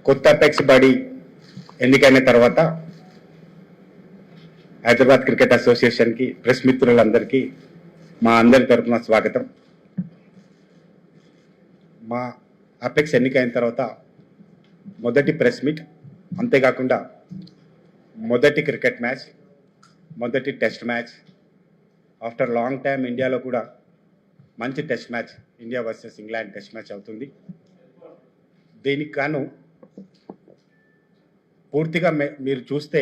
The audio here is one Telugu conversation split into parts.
కొత్త అపెక్స్ బాడీ ఎన్నికైన తర్వాత హైదరాబాద్ క్రికెట్ అసోసియేషన్కి ప్రెస్ మిత్రులందరికీ మా అందరి తరఫున స్వాగతం. మా అపెక్స్ ఎన్నికైన తర్వాత మొదటి ప్రెస్ మీట్, అంతేకాకుండా మొదటి క్రికెట్ మ్యాచ్, మొదటి test match. After long time ఇండియాలో కూడా మంచి test match, India versus England test match అవుతుంది. దీనికి గాను పూర్తిగా మీరు చూస్తే,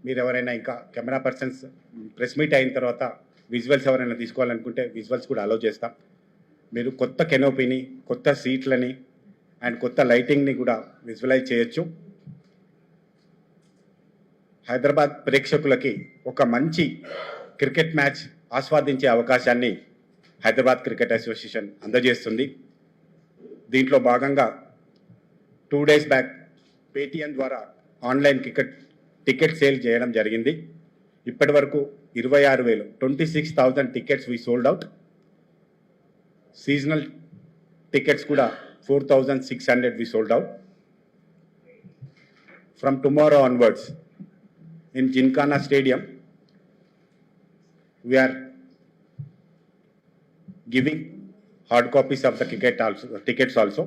మీరు ఎవరైనా ఇంకా కెమెరా పర్సన్స్ ప్రెస్ మీట్ అయిన తర్వాత విజువల్స్ ఎవరైనా తీసుకోవాలనుకుంటే విజువల్స్ కూడా అలౌ చేస్తాం. మీరు కొత్త కెనోపీని, కొత్త సీట్లని అండ్ కొత్త లైటింగ్ని కూడా విజువలైజ్ చేయొచ్చు. హైదరాబాద్ ప్రేక్షకులకి ఒక మంచి క్రికెట్ మ్యాచ్ ఆస్వాదించే అవకాశాన్ని హైదరాబాద్ క్రికెట్ అసోసియేషన్ అందజేస్తుంది. దీంట్లో భాగంగా 2 days బ్యాక్ పేటిఎం ద్వారా ఆన్లైన్ టికెట్ సేల్ చేయడం జరిగింది. ఇప్పటి వరకు 26,000 tickets we sold out. Seasonal tickets కూడా 4,600 we sold out. From tomorrow onwards in Gymkhana stadium we are giving hard copies of the tickets also.